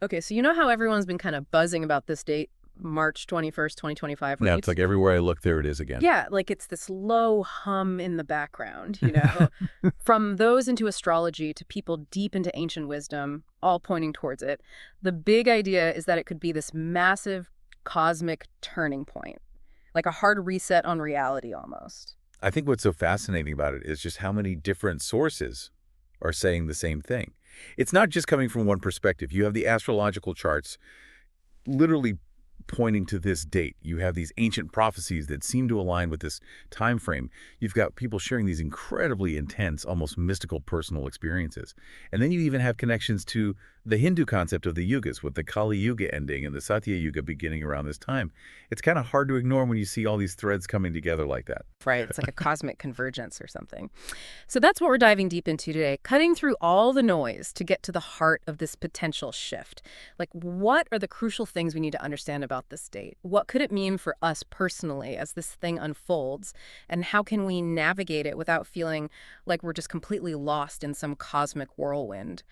Okay, so you know how everyone's been kind of buzzing about this date, March 21st, 2025? Now it's like everywhere I look, there it is again. Yeah, like it's this low hum in the background, you know? From those into astrology to people deep into ancient wisdom, all pointing towards it, the big idea is that it could be this massive cosmic turning point, like a hard reset on reality almost. I think what's so fascinating about it is just how many different sources are saying the same thing. It's not just coming from one perspective. You have the astrological charts literally pointing to this date. You have these ancient prophecies that seem to align with this time frame. You've got people sharing these incredibly intense, almost mystical personal experiences. And then you even have connections to the Hindu concept of the yugas, with the Kali Yuga ending and the Satya Yuga beginning around this time. It's kind of hard to ignore when you see all these threads coming together like that. Right, it's like a cosmic convergence or something. So that's what we're diving deep into today, cutting through all the noise to get to the heart of this potential shift. Like, what are the crucial things we need to understand about this date? What could it mean for us personally as this thing unfolds? And how can we navigate it without feeling like we're just completely lost in some cosmic whirlwind?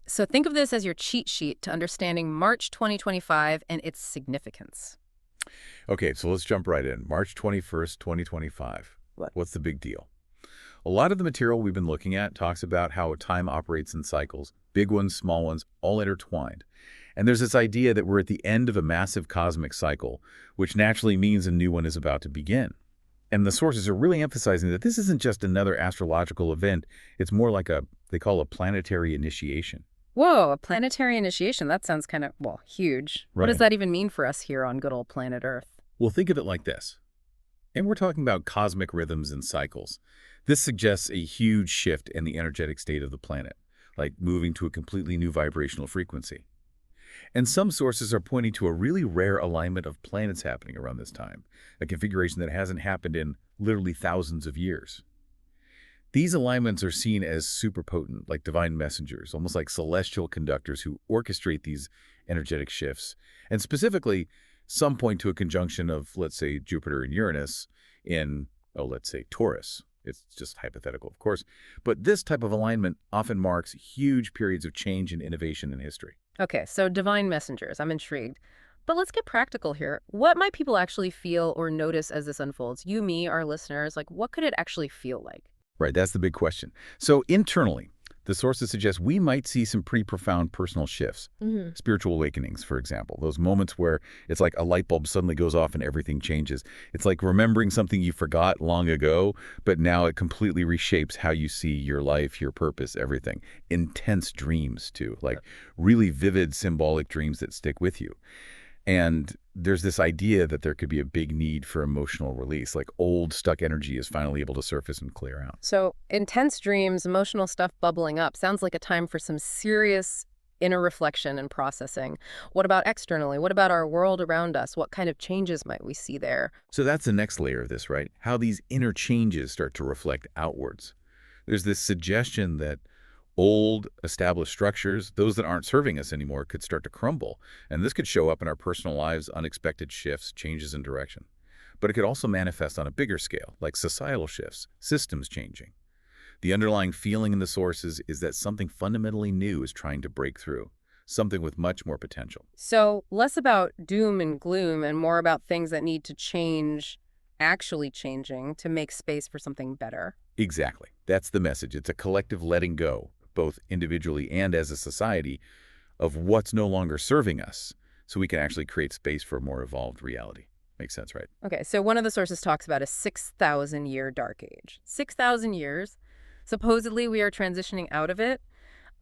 So think of this as your cheat sheet to understanding March 2025 and its significance. Okay, so let's jump right in. March 21st, 2025. What? What's the big deal? A lot of the material we've been looking at talks about how time operates in cycles, big ones, small ones, all intertwined. And there's this idea that we're at the end of a massive cosmic cycle, which naturally means a new one is about to begin. And the sources are really emphasizing that this isn't just another astrological event. It's more like they call a planetary initiation. Whoa, a planetary initiation. That sounds kind of, well, huge. What does Right. that even mean for us here on good old planet Earth? Well, think of it like this. And we're talking about cosmic rhythms and cycles. This suggests a huge shift in the energetic state of the planet, like moving to a completely new vibrational frequency. And some sources are pointing to a really rare alignment of planets happening around this time, a configuration that hasn't happened in literally thousands of years. These alignments are seen as super potent, like divine messengers, almost like celestial conductors who orchestrate these energetic shifts. And specifically, some point to a conjunction of, let's say, Jupiter and Uranus in, let's say, Taurus. It's just hypothetical, of course. But this type of alignment often marks huge periods of change and innovation in history. Okay, so divine messengers. I'm intrigued. But let's get practical here. What might people actually feel or notice as this unfolds? You, me, our listeners, like what could it actually feel like? Right, that's the big question. So internally, the sources suggest we might see some pretty profound personal shifts. Spiritual awakenings, for example, those moments where it's like a light bulb suddenly goes off and everything changes. It's like remembering something you forgot long ago, but now it completely reshapes how you see your life, your purpose, everything. Intense dreams, too, like really vivid symbolic dreams that stick with you. And there's this idea that there could be a big need for emotional release, like old stuck energy is finally able to surface and clear out. So intense dreams, emotional stuff bubbling up. Sounds like a time for some serious inner reflection and processing. What about externally? What about our world around us? What kind of changes might we see there? So that's the next layer of this, right? How these inner changes start to reflect outwards. There's this suggestion that old, established structures, those that aren't serving us anymore, could start to crumble. And this could show up in our personal lives, unexpected shifts, changes in direction. But it could also manifest on a bigger scale, like societal shifts, systems changing. The underlying feeling in the sources is that something fundamentally new is trying to break through, something with much more potential. So less about doom and gloom and more about things that need to change, actually changing to make space for something better. Exactly. That's the message. It's a collective letting go, both individually and as a society, of what's no longer serving us, so we can actually create space for a more evolved reality. Makes sense, right? Okay, so one of the sources talks about a 6,000-year dark age. 6,000 years. Supposedly we are transitioning out of it.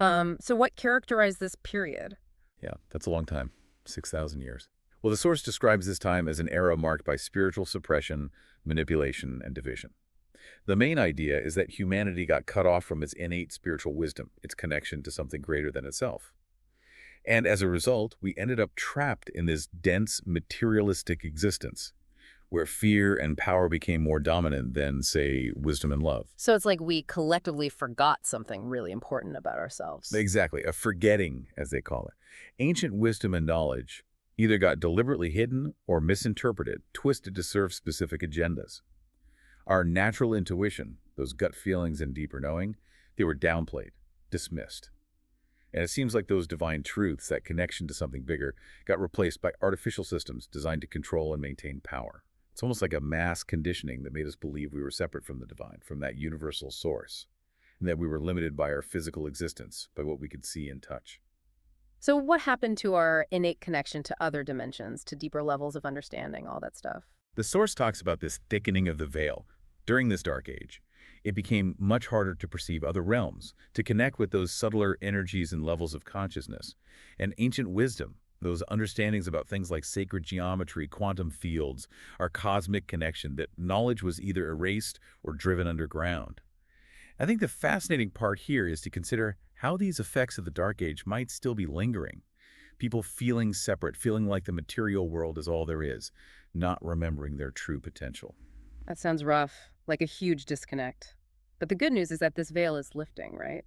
So what characterized this period? Yeah, that's a long time. 6,000 years. Well, the source describes this time as an era marked by spiritual suppression, manipulation, and division. The main idea is that humanity got cut off from its innate spiritual wisdom, its connection to something greater than itself. And as a result, we ended up trapped in this dense, materialistic existence, where fear and power became more dominant than, say, wisdom and love. So it's like we collectively forgot something really important about ourselves. Exactly, a forgetting, as they call it. Ancient wisdom and knowledge either got deliberately hidden or misinterpreted, twisted to serve specific agendas. Our natural intuition, those gut feelings and deeper knowing, they were downplayed, dismissed. And it seems like those divine truths, that connection to something bigger, got replaced by artificial systems designed to control and maintain power. It's almost like a mass conditioning that made us believe we were separate from the divine, from that universal source, and that we were limited by our physical existence, by what we could see and touch. So what happened to our innate connection to other dimensions, to deeper levels of understanding, all that stuff? The source talks about this thickening of the veil. During this dark age, it became much harder to perceive other realms, to connect with those subtler energies and levels of consciousness. And ancient wisdom, those understandings about things like sacred geometry, quantum fields, our cosmic connection, that knowledge was either erased or driven underground. I think the fascinating part here is to consider how these effects of the Dark Age might still be lingering. People feeling separate, feeling like the material world is all there is, not remembering their true potential. That sounds rough, like a huge disconnect. But the good news is that this veil is lifting, right?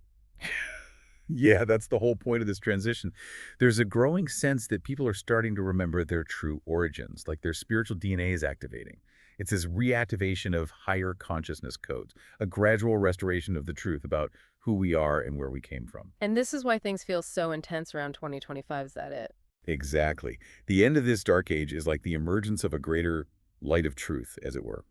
Yeah, that's the whole point of this transition. There's a growing sense that people are starting to remember their true origins, like their spiritual DNA is activating. It's this reactivation of higher consciousness codes, a gradual restoration of the truth about who we are and where we came from. And this is why things feel so intense around 2025, is that it? Exactly. The end of this dark age is like the emergence of a greater light of truth, as it were.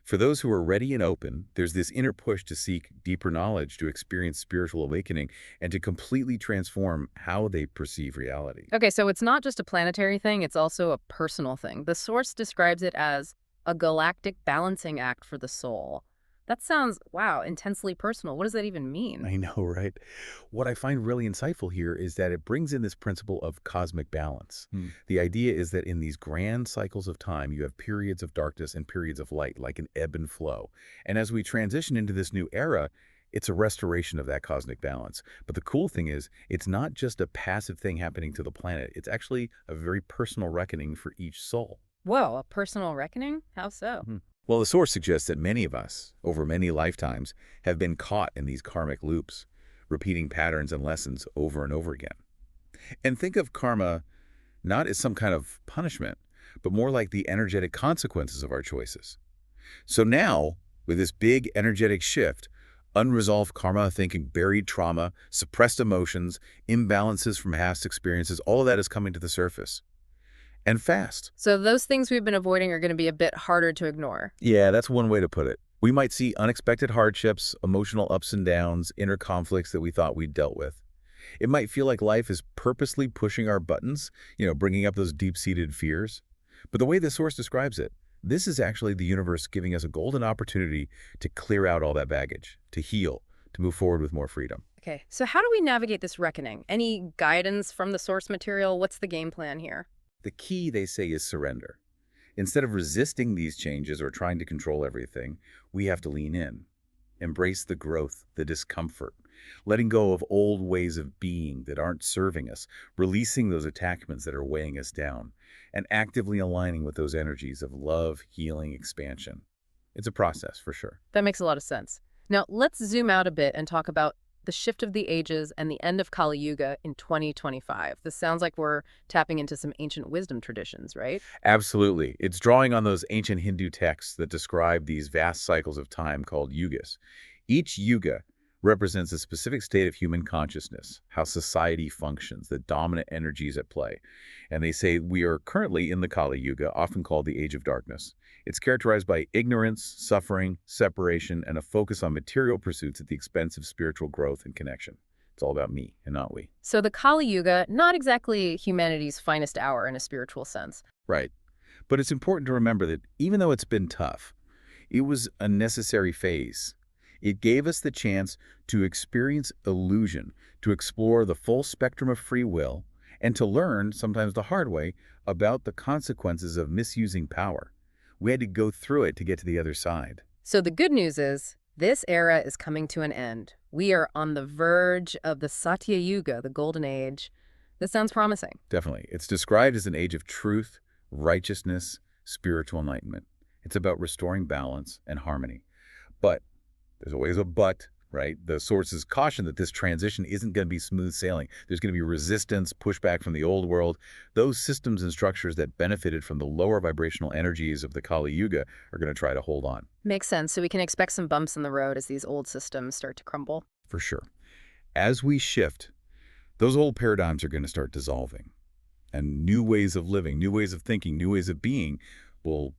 For those who are ready and open, there's this inner push to seek deeper knowledge, to experience spiritual awakening, and to completely transform how they perceive reality. Okay, so it's not just a planetary thing, it's also a personal thing. The source describes it as a galactic balancing act for the soul. That sounds, wow, intensely personal. What does that even mean? I know, right? What I find really insightful here is that it brings in this principle of cosmic balance. The idea is that in these grand cycles of time, you have periods of darkness and periods of light, like an ebb and flow. And as we transition into this new era, it's a restoration of that cosmic balance. But the cool thing is, it's not just a passive thing happening to the planet. It's actually a very personal reckoning for each soul. Whoa, a personal reckoning? How so? Well, the source suggests that many of us, over many lifetimes, have been caught in these karmic loops, repeating patterns and lessons over and over again. And think of karma not as some kind of punishment, but more like the energetic consequences of our choices. So now, with this big energetic shift, unresolved karma, thinking buried trauma, suppressed emotions, imbalances from past experiences, all of that is coming to the surface. And fast. So those things we've been avoiding are going to be a bit harder to ignore. Yeah, that's one way to put it. We might see unexpected hardships, emotional ups and downs, inner conflicts that we thought we'd dealt with. It might feel like life is purposely pushing our buttons, bringing up those deep-seated fears. But the way the source describes it, this is actually the universe giving us a golden opportunity to clear out all that baggage, to heal, to move forward with more freedom. Okay, so how do we navigate this reckoning? Any guidance from the source material? What's the game plan here? The key, they say, is surrender. Instead of resisting these changes or trying to control everything, we have to lean in, embrace the growth, the discomfort, letting go of old ways of being that aren't serving us, releasing those attachments that are weighing us down, and actively aligning with those energies of love, healing, expansion. It's a process, for sure. That makes a lot of sense. Now, let's zoom out a bit and talk about the shift of the ages and the end of Kali Yuga in 2025. This sounds like we're tapping into some ancient wisdom traditions, right? Absolutely. It's drawing on those ancient Hindu texts that describe these vast cycles of time called yugas. Each yuga represents a specific state of human consciousness, how society functions, the dominant energies at play. And they say we are currently in the Kali Yuga, often called the Age of Darkness. It's characterized by ignorance, suffering, separation, and a focus on material pursuits at the expense of spiritual growth and connection. It's all about me and not we. So the Kali Yuga, not exactly humanity's finest hour in a spiritual sense. Right. But it's important to remember that even though it's been tough, it was a necessary phase. It gave us the chance to experience illusion, to explore the full spectrum of free will, and to learn, sometimes the hard way, about the consequences of misusing power. We had to go through it to get to the other side. So the good news is, this era is coming to an end. We are on the verge of the Satya Yuga, the Golden Age. This sounds promising. Definitely. It's described as an age of truth, righteousness, spiritual enlightenment. It's about restoring balance and harmony. But there's always a but, right? The sources caution that this transition isn't going to be smooth sailing. There's going to be resistance, pushback from the old world. Those systems and structures that benefited from the lower vibrational energies of the Kali Yuga are going to try to hold on. Makes sense. So we can expect some bumps in the road as these old systems start to crumble. For sure. As we shift, Those old paradigms are going to start dissolving, and new ways of living, new ways of thinking, new ways of being will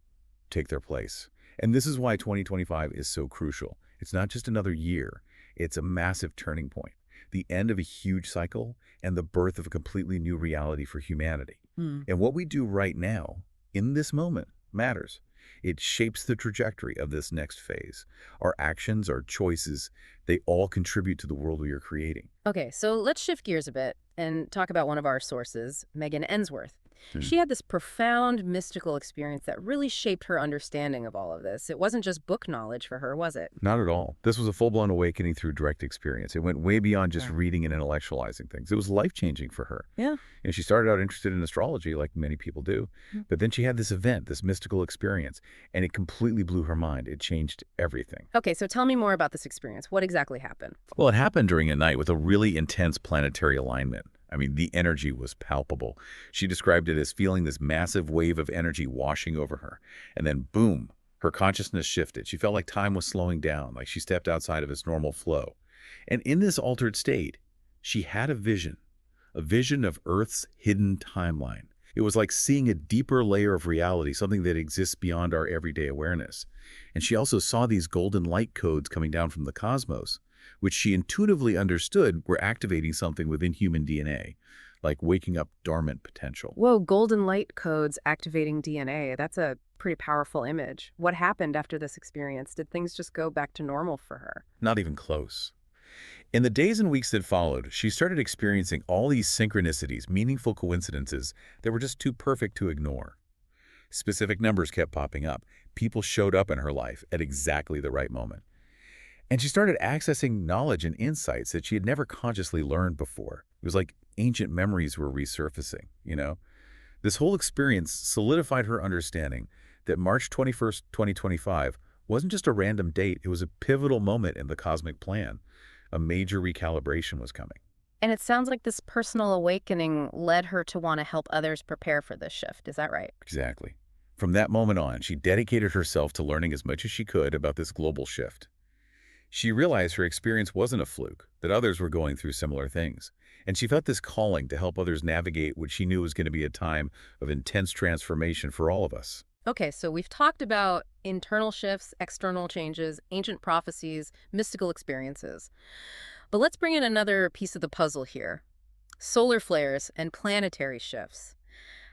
take their place. And this is why 2025 is so crucial. It's not just another year. It's a massive turning point, the end of a huge cycle and the birth of a completely new reality for humanity. And what we do right now, in this moment, matters. It shapes the trajectory of this next phase. Our actions, our choices, they all contribute to the world we are creating. Okay, so let's shift gears a bit and talk about one of our sources, Megan Ensworth. Hmm. She had this profound mystical experience that really shaped her understanding of all of this. It wasn't just book knowledge for her, was it? Not at all. This was a full-blown awakening through direct experience. It went way beyond just Wow. reading and intellectualizing things. It was life-changing for her. Yeah. And she started out interested in astrology, like many people do. Mm. But then she had this event, this mystical experience, and it completely blew her mind. It changed everything. Okay, so tell me more about this experience. What exactly happened? Well, it happened during a night with a really intense planetary alignment. I mean, the energy was palpable. She described it as feeling this massive wave of energy washing over her. And then, boom, her consciousness shifted. She felt like time was slowing down, like she stepped outside of its normal flow. And in this altered state, she had a vision of Earth's hidden timeline. It was like seeing a deeper layer of reality, something that exists beyond our everyday awareness. And she also saw these golden light codes coming down from the cosmos, which she intuitively understood were activating something within human DNA, like waking up dormant potential. Whoa, golden light codes activating DNA. That's a pretty powerful image. What happened after this experience? Did things just go back to normal for her? Not even close. In the days and weeks that followed, she started experiencing all these synchronicities, meaningful coincidences that were just too perfect to ignore. Specific numbers kept popping up. People showed up in her life at exactly the right moment. And she started accessing knowledge and insights that she had never consciously learned before. It was like ancient memories were resurfacing, you know? This whole experience solidified her understanding that March 21st, 2025 wasn't just a random date, it was a pivotal moment in the cosmic plan. A major recalibration was coming. And it sounds like this personal awakening led her to want to help others prepare for this shift. Is that right? Exactly. From that moment on, she dedicated herself to learning as much as she could about this global shift. She realized her experience wasn't a fluke, that others were going through similar things. And she felt this calling to help others navigate what she knew was going to be a time of intense transformation for all of us. Okay, so we've talked about internal shifts, external changes, ancient prophecies, mystical experiences. But let's bring in another piece of the puzzle here. Solar flares and planetary shifts.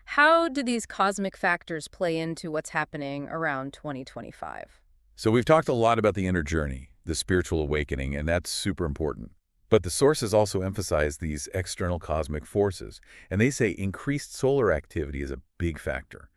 How do these cosmic factors play into what's happening around 2025? So we've talked a lot about the inner journey, the spiritual awakening, and that's super important. But the sources also emphasize these external cosmic forces, and they say increased solar activity is a big factor.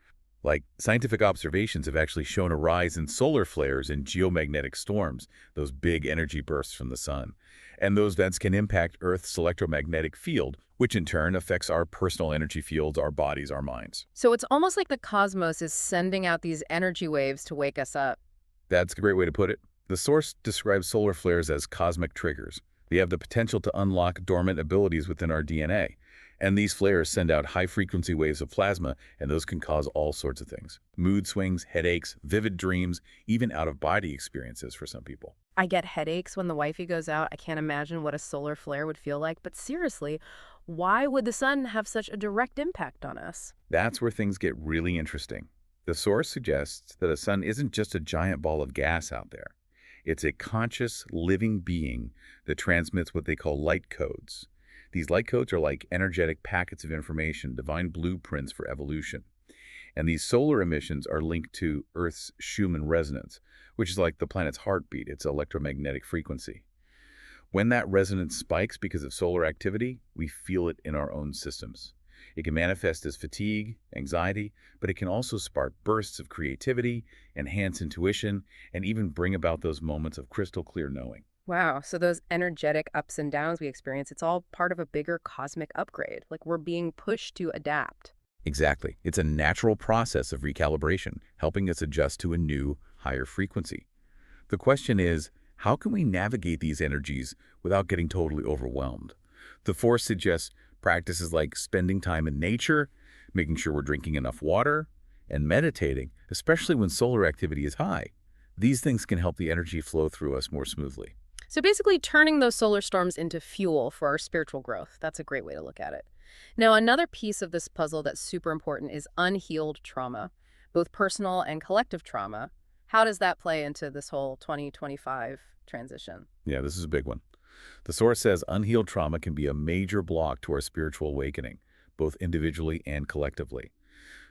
Like, scientific observations have actually shown a rise in solar flares and geomagnetic storms, those big energy bursts from the sun. And those events can impact Earth's electromagnetic field, which in turn affects our personal energy fields, our bodies, our minds. So it's almost like the cosmos is sending out these energy waves to wake us up. That's a great way to put it. The source describes solar flares as cosmic triggers. They have the potential to unlock dormant abilities within our DNA. And these flares send out high-frequency waves of plasma, and those can cause all sorts of things. Mood swings, headaches, vivid dreams, even out-of-body experiences for some people. I get headaches when the wifey goes out. I can't imagine what a solar flare would feel like. But seriously, why would the sun have such a direct impact on us? That's where things get really interesting. The source suggests that a sun isn't just a giant ball of gas out there. It's a conscious, living being that transmits what they call light codes. These light codes are like energetic packets of information, divine blueprints for evolution. And these solar emissions are linked to Earth's Schumann resonance, which is like the planet's heartbeat, its electromagnetic frequency. When that resonance spikes because of solar activity, we feel it in our own systems. It can manifest as fatigue, anxiety, but it can also spark bursts of creativity, enhance intuition, and even bring about those moments of crystal clear knowing. Wow, so those energetic ups and downs we experience, it's all part of a bigger cosmic upgrade. Like we're being pushed to adapt. Exactly. It's a natural process of recalibration, helping us adjust to a new, higher frequency. The question is, how can we navigate these energies without getting totally overwhelmed? The Force suggests practices like spending time in nature, making sure we're drinking enough water, and meditating, especially when solar activity is high. These things can help the energy flow through us more smoothly. So basically turning those solar storms into fuel for our spiritual growth. That's a great way to look at it. Now, another piece of this puzzle that's super important is unhealed trauma, both personal and collective trauma. How does that play into this whole 2025 transition? Yeah, this is a big one. The source says unhealed trauma can be a major block to our spiritual awakening, both individually and collectively.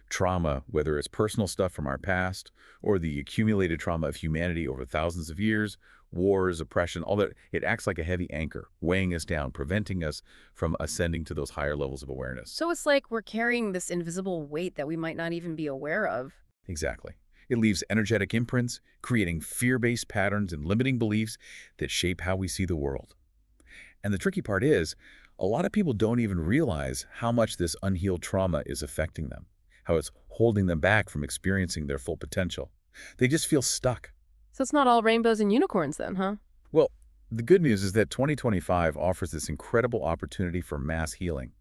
Trauma, whether it's personal stuff from our past or the accumulated trauma of humanity over thousands of years, wars, oppression, all that, it acts like a heavy anchor, weighing us down, preventing us from ascending to those higher levels of awareness. So it's like we're carrying this invisible weight that we might not even be aware of. Exactly. It leaves energetic imprints, creating fear-based patterns and limiting beliefs that shape how we see the world. And the tricky part is, a lot of people don't even realize how much this unhealed trauma is affecting them, how it's holding them back from experiencing their full potential. They just feel stuck. So it's not all rainbows and unicorns then, huh? Well, the good news is that 2025 offers this incredible opportunity for mass healing.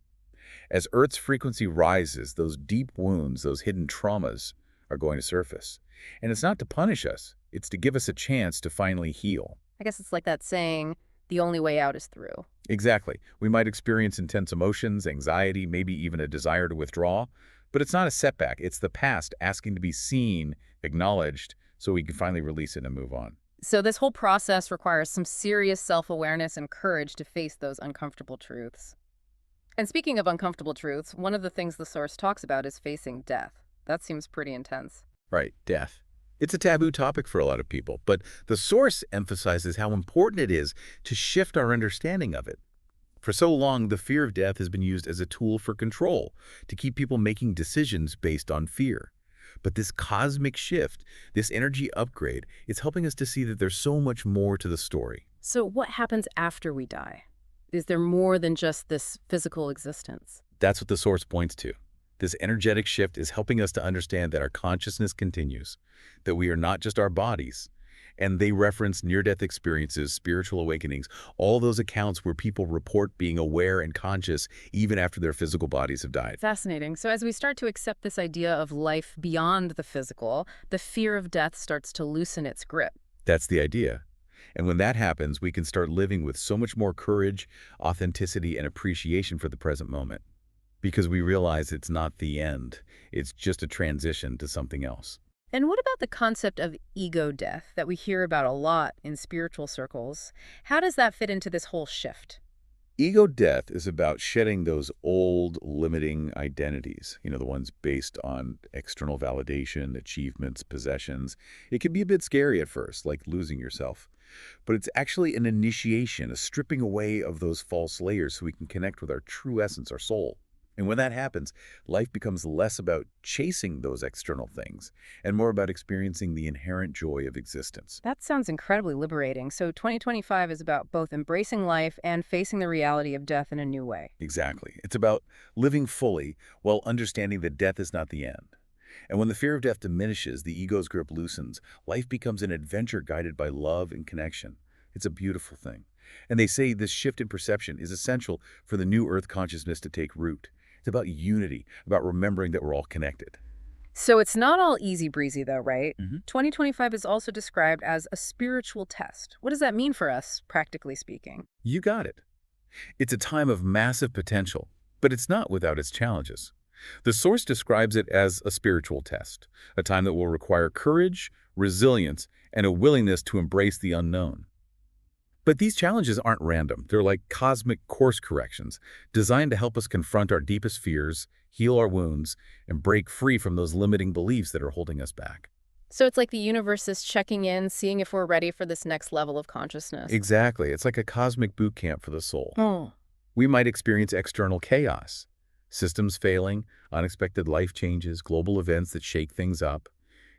As Earth's frequency rises, those deep wounds, those hidden traumas, are going to surface. And it's not to punish us, it's to give us a chance to finally heal. I guess it's like that saying, the only way out is through. Exactly. We might experience intense emotions, anxiety, maybe even a desire to withdraw, but it's not a setback. It's the past asking to be seen, acknowledged, so we can finally release it and move on. So this whole process requires some serious self-awareness and courage to face those uncomfortable truths. And speaking of uncomfortable truths, one of the things the source talks about is facing death. That seems pretty intense. Right, death. It's a taboo topic for a lot of people, but the source emphasizes how important it is to shift our understanding of it. For so long, the fear of death has been used as a tool for control, to keep people making decisions based on fear. But this cosmic shift, this energy upgrade, is helping us to see that there's so much more to the story. So what happens after we die? Is there more than just this physical existence? That's what the source points to. This energetic shift is helping us to understand that our consciousness continues, that we are not just our bodies. And they reference near-death experiences, spiritual awakenings, all those accounts where people report being aware and conscious even after their physical bodies have died. Fascinating. So as we start to accept this idea of life beyond the physical, the fear of death starts to loosen its grip. That's the idea. And when that happens, we can start living with so much more courage, authenticity, and appreciation for the present moment. Because we realize it's not the end. It's just a transition to something else. And what about the concept of ego death that we hear about a lot in spiritual circles? How does that fit into this whole shift? Ego death is about shedding those old limiting identities, the ones based on external validation, achievements, possessions. It can be a bit scary at first, like losing yourself. But it's actually an initiation, a stripping away of those false layers so we can connect with our true essence, our soul. And when that happens, life becomes less about chasing those external things and more about experiencing the inherent joy of existence. That sounds incredibly liberating. So 2025 is about both embracing life and facing the reality of death in a new way. Exactly. It's about living fully while understanding that death is not the end. And when the fear of death diminishes, the ego's grip loosens, life becomes an adventure guided by love and connection. It's a beautiful thing. And they say this shift in perception is essential for the new earth consciousness to take root. It's about unity, about remembering that we're all connected. So it's not all easy breezy though, right? Mm-hmm. 2025 is also described as a spiritual test. What does that mean for us, practically speaking? You got it. It's a time of massive potential, but it's not without its challenges. The source describes it as a spiritual test, a time that will require courage, resilience, and a willingness to embrace the unknown. But these challenges aren't random. They're like cosmic course corrections, designed to help us confront our deepest fears, heal our wounds, and break free from those limiting beliefs that are holding us back. So it's like the universe is checking in, seeing if we're ready for this next level of consciousness. Exactly. It's like a cosmic boot camp for the soul. Oh. We might experience external chaos, systems failing, unexpected life changes, global events that shake things up.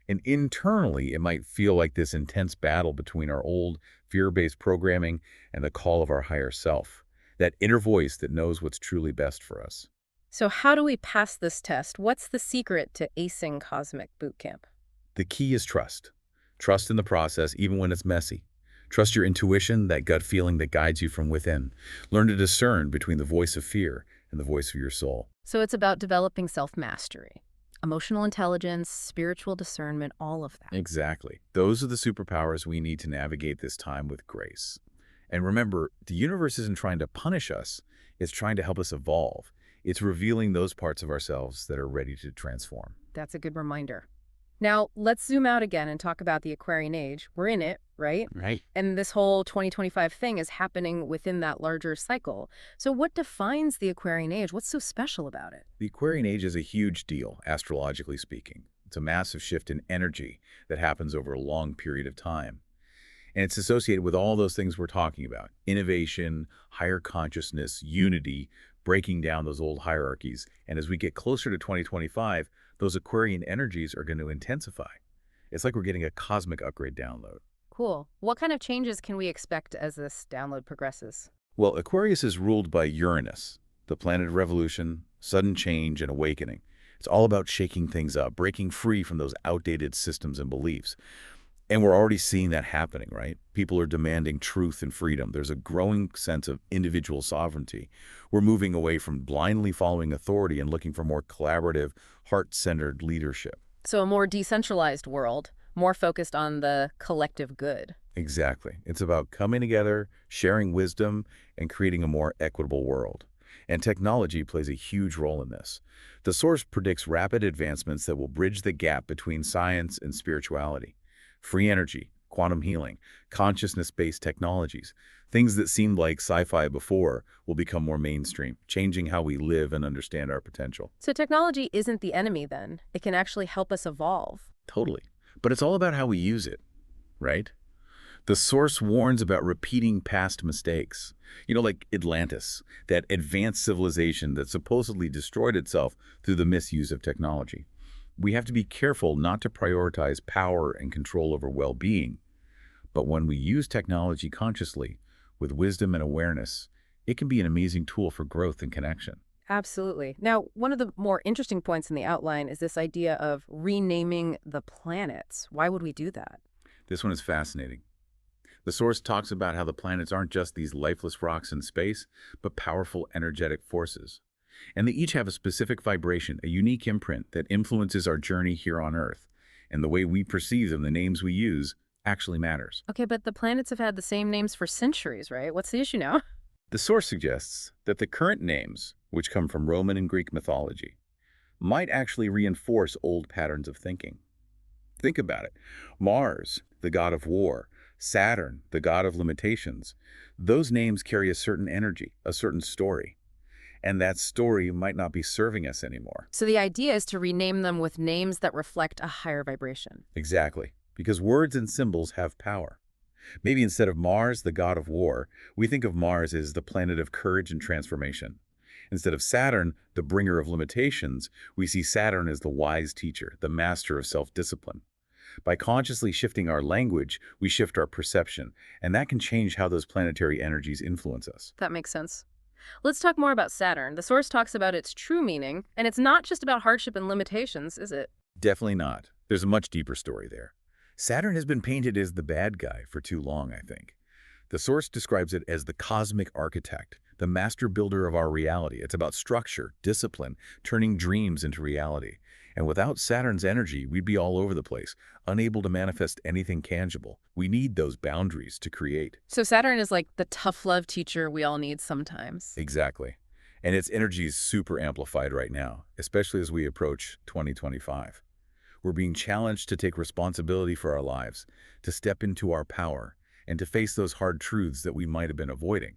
And internally, it might feel like this intense battle between our old fear-based programming and the call of our higher self, that inner voice that knows what's truly best for us. So how do we pass this test? What's the secret to acing Cosmic Boot Camp? The key is trust. Trust in the process, even when it's messy. Trust your intuition, that gut feeling that guides you from within. Learn to discern between the voice of fear and the voice of your soul. So it's about developing self-mastery. Emotional intelligence, spiritual discernment, all of that. Exactly. Those are the superpowers we need to navigate this time with grace. And remember, the universe isn't trying to punish us, it's trying to help us evolve. It's revealing those parts of ourselves that are ready to transform. That's a good reminder. Now, let's zoom out again and talk about the Aquarian age. We're in it, right? Right. And this whole 2025 thing is happening within that larger cycle. So what defines the Aquarian age? What's so special about it? The Aquarian age is a huge deal, astrologically speaking. It's a massive shift in energy that happens over a long period of time. And it's associated with all those things we're talking about: innovation, higher consciousness, unity, breaking down those old hierarchies. And as we get closer to 2025, those Aquarian energies are going to intensify. It's like we're getting a cosmic upgrade download. Cool. What kind of changes can we expect as this download progresses? Well, Aquarius is ruled by Uranus, the planet of revolution, sudden change, and awakening. It's all about shaking things up, breaking free from those outdated systems and beliefs. And we're already seeing that happening, right? People are demanding truth and freedom. There's a growing sense of individual sovereignty. We're moving away from blindly following authority and looking for more collaborative, heart-centered leadership. So a more decentralized world, more focused on the collective good. Exactly. It's about coming together, sharing wisdom, and creating a more equitable world. And technology plays a huge role in this. The source predicts rapid advancements that will bridge the gap between science and spirituality. Free energy, quantum healing, consciousness-based technologies, things that seemed like sci-fi before will become more mainstream, changing how we live and understand our potential. So technology isn't the enemy then. It can actually help us evolve. Totally. But it's all about how we use it, right? The source warns about repeating past mistakes. Like Atlantis, that advanced civilization that supposedly destroyed itself through the misuse of technology. We have to be careful not to prioritize power and control over well-being. But when we use technology consciously, with wisdom and awareness, it can be an amazing tool for growth and connection. Absolutely. Now, one of the more interesting points in the outline is this idea of renaming the planets. Why would we do that? This one is fascinating. The source talks about how the planets aren't just these lifeless rocks in space, but powerful energetic forces. And they each have a specific vibration, a unique imprint that influences our journey here on Earth. And the way we perceive them, the names we use, actually matters. Okay, but the planets have had the same names for centuries, right? What's the issue now? The source suggests that the current names, which come from Roman and Greek mythology, might actually reinforce old patterns of thinking. Think about it. Mars, the god of war, Saturn, the god of limitations, those names carry a certain energy, a certain story. And that story might not be serving us anymore. So the idea is to rename them with names that reflect a higher vibration. Exactly, because words and symbols have power. Maybe instead of Mars, the god of war, we think of Mars as the planet of courage and transformation. Instead of Saturn, the bringer of limitations, we see Saturn as the wise teacher, the master of self-discipline. By consciously shifting our language, we shift our perception, and that can change how those planetary energies influence us. That makes sense. Let's talk more about Saturn. The source talks about its true meaning, and it's not just about hardship and limitations, is it? Definitely not. There's a much deeper story there. Saturn has been painted as the bad guy for too long, I think. The source describes it as the cosmic architect, the master builder of our reality. It's about structure, discipline, turning dreams into reality. And without Saturn's energy, we'd be all over the place, unable to manifest anything tangible. We need those boundaries to create. So Saturn is like the tough love teacher we all need sometimes. Exactly. And its energy is super amplified right now, especially as we approach 2025. We're being challenged to take responsibility for our lives, to step into our power, and to face those hard truths that we might have been avoiding.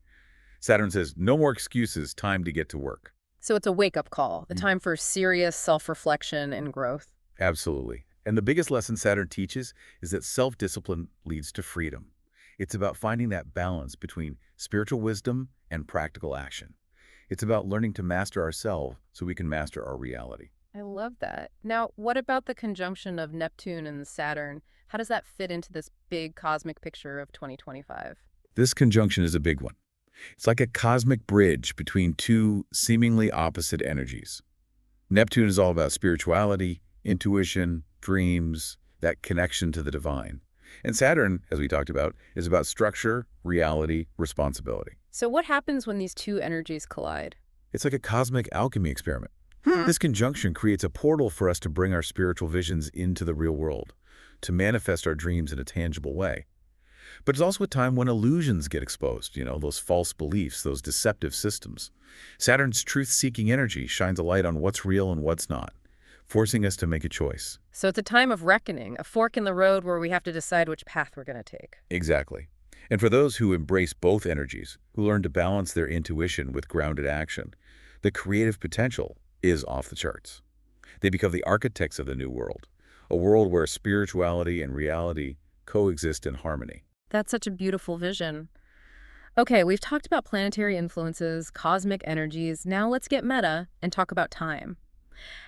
Saturn says, no more excuses, time to get to work. So it's a wake-up call, the time for serious self-reflection and growth. Absolutely. And the biggest lesson Saturn teaches is that self-discipline leads to freedom. It's about finding that balance between spiritual wisdom and practical action. It's about learning to master ourselves so we can master our reality. I love that. Now, what about the conjunction of Neptune and Saturn? How does that fit into this big cosmic picture of 2025? This conjunction is a big one. It's like a cosmic bridge between two seemingly opposite energies. Neptune is all about spirituality, intuition, dreams, that connection to the divine. And Saturn, as we talked about, is about structure, reality, responsibility. So what happens when these two energies collide? It's like a cosmic alchemy experiment. This conjunction creates a portal for us to bring our spiritual visions into the real world, to manifest our dreams in a tangible way. But it's also a time when illusions get exposed, those false beliefs, those deceptive systems. Saturn's truth-seeking energy shines a light on what's real and what's not, forcing us to make a choice. So it's a time of reckoning, a fork in the road where we have to decide which path we're going to take. Exactly. And for those who embrace both energies, who learn to balance their intuition with grounded action, the creative potential is off the charts. They become the architects of the new world, a world where spirituality and reality coexist in harmony. That's such a beautiful vision. Okay, we've talked about planetary influences, cosmic energies. Now let's get meta and talk about time.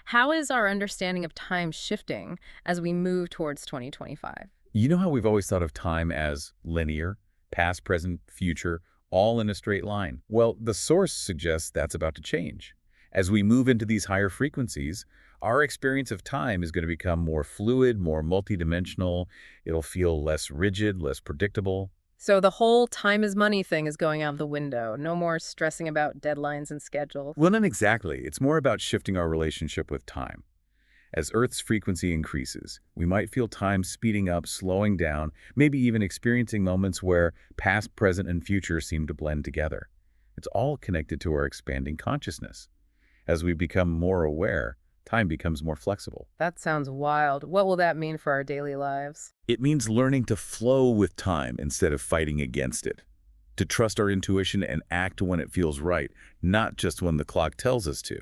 How is our understanding of time shifting as we move towards 2025? You know how we've always thought of time as linear, past, present, future, all in a straight line? Well, the source suggests that's about to change. As we move into these higher frequencies, our experience of time is going to become more fluid, more multidimensional. It'll feel less rigid, less predictable. So the whole time is money thing is going out the window. No more stressing about deadlines and schedules. Well, not exactly. It's more about shifting our relationship with time. As Earth's frequency increases, we might feel time speeding up, slowing down, maybe even experiencing moments where past, present, and future seem to blend together. It's all connected to our expanding consciousness. As we become more aware, time becomes more flexible. That sounds wild. What will that mean for our daily lives? It means learning to flow with time instead of fighting against it. To trust our intuition and act when it feels right, not just when the clock tells us to.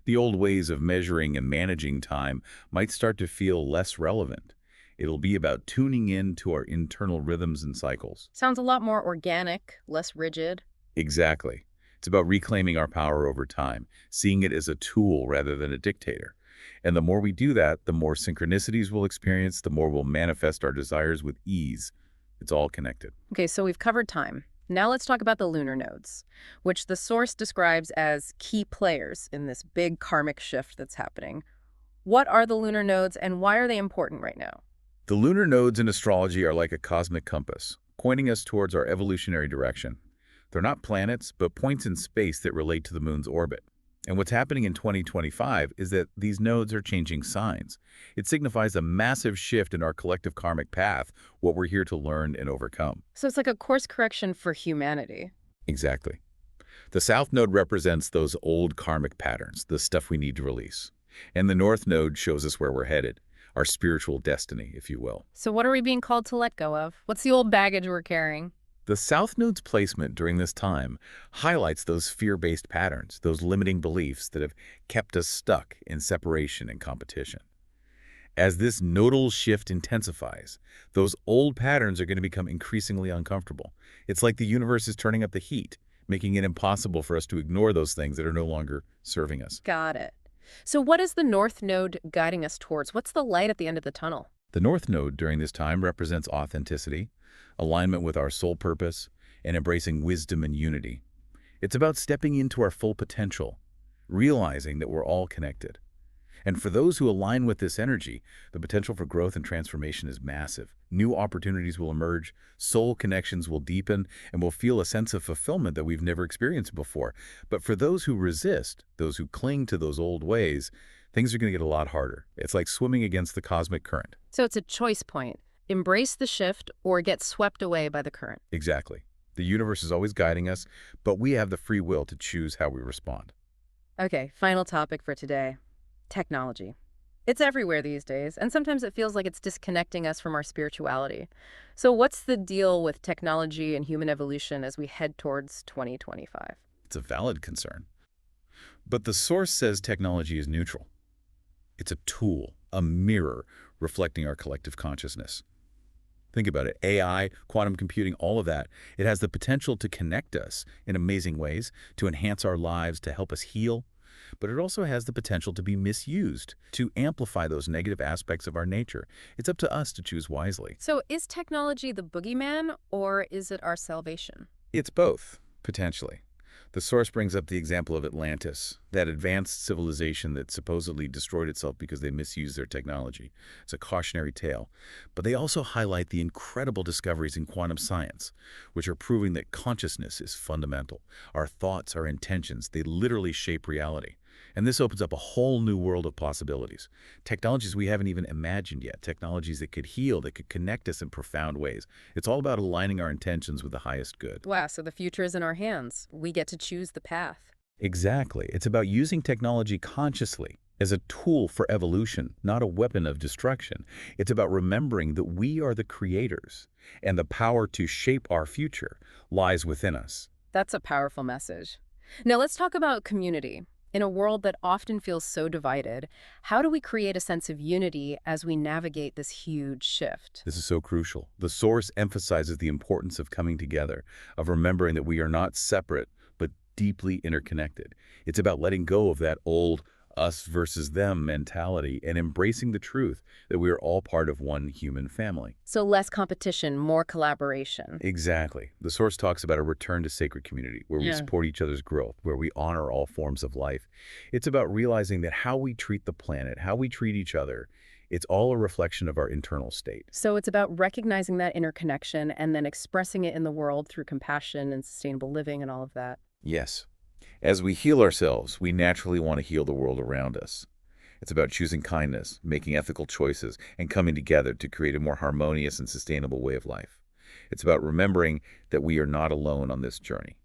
The old ways of measuring and managing time might start to feel less relevant. It'll be about tuning in to our internal rhythms and cycles. Sounds a lot more organic, less rigid. Exactly. It's about reclaiming our power over time, seeing it as a tool rather than a dictator. And the more we do that, the more synchronicities we'll experience, the more we'll manifest our desires with ease. It's all connected. Okay, so we've covered time. Now let's talk about the lunar nodes, which the source describes as key players in this big karmic shift that's happening. What are the lunar nodes and why are they important right now? The lunar nodes in astrology are like a cosmic compass, pointing us towards our evolutionary direction. They're not planets, but points in space that relate to the moon's orbit. And what's happening in 2025 is that these nodes are changing signs. It signifies a massive shift in our collective karmic path, what we're here to learn and overcome. So it's like a course correction for humanity. Exactly. The South Node represents those old karmic patterns, the stuff we need to release. And the North Node shows us where we're headed, our spiritual destiny, if you will. So what are we being called to let go of? What's the old baggage we're carrying? The South Node's placement during this time highlights those fear-based patterns, those limiting beliefs that have kept us stuck in separation and competition. As this nodal shift intensifies, those old patterns are going to become increasingly uncomfortable. It's like the universe is turning up the heat, making it impossible for us to ignore those things that are no longer serving us. Got it. So what is the North Node guiding us towards? What's the light at the end of the tunnel? The North Node during this time represents authenticity, alignment with our soul purpose, and embracing wisdom and unity. It's about stepping into our full potential, realizing that we're all connected. And for those who align with this energy, the potential for growth and transformation is massive. New opportunities will emerge, soul connections will deepen, and we'll feel a sense of fulfillment that we've never experienced before. But for those who resist, those who cling to those old ways, things are going to get a lot harder. It's like swimming against the cosmic current. So it's a choice point. Embrace the shift or get swept away by the current. Exactly. The universe is always guiding us, but we have the free will to choose how we respond. Okay, final topic for today. Technology. It's everywhere these days, and sometimes it feels like it's disconnecting us from our spirituality. So what's the deal with technology and human evolution as we head towards 2025? It's a valid concern. But the source says technology is neutral. It's a tool, a mirror reflecting our collective consciousness. Think about it. AI, quantum computing, all of that. It has the potential to connect us in amazing ways, to enhance our lives, to help us heal. But it also has the potential to be misused, to amplify those negative aspects of our nature. It's up to us to choose wisely. So is technology the boogeyman, or is it our salvation? It's both, potentially. The source brings up the example of Atlantis, that advanced civilization that supposedly destroyed itself because they misused their technology. It's a cautionary tale. But they also highlight the incredible discoveries in quantum science, which are proving that consciousness is fundamental. Our thoughts, our intentions, they literally shape reality. And this opens up a whole new world of possibilities. Technologies we haven't even imagined yet. Technologies that could heal, that could connect us in profound ways. It's all about aligning our intentions with the highest good. Wow, so the future is in our hands. We get to choose the path. Exactly. It's about using technology consciously as a tool for evolution, not a weapon of destruction. It's about remembering that we are the creators, and the power to shape our future lies within us. That's a powerful message. Now let's talk about community. In a world that often feels so divided, how do we create a sense of unity as we navigate this huge shift? This is so crucial. The source emphasizes the importance of coming together, of remembering that we are not separate, but deeply interconnected. It's about letting go of that old us versus them mentality and embracing the truth that we are all part of one human family. So less competition, more collaboration. Exactly. The source talks about a return to sacred community, where we Yeah. support each other's growth, where we honor all forms of life. It's about realizing that how we treat the planet, how we treat each other, it's all a reflection of our internal state. So it's about recognizing that interconnection and then expressing it in the world through compassion and sustainable living and all of that. Yes. As we heal ourselves, we naturally want to heal the world around us. It's about choosing kindness, making ethical choices, and coming together to create a more harmonious and sustainable way of life. It's about remembering that we are not alone on this journey.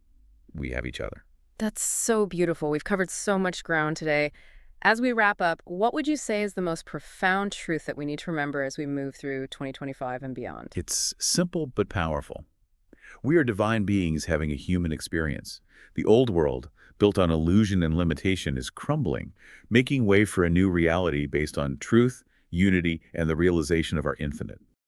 We have each other. That's so beautiful. We've covered so much ground today. As we wrap up, what would you say is the most profound truth that we need to remember as we move through 2025 and beyond? It's simple but powerful. We are divine beings having a human experience. The old world, built on illusion and limitation, is crumbling, making way for a new reality based on truth, unity, and the realization of our infinite.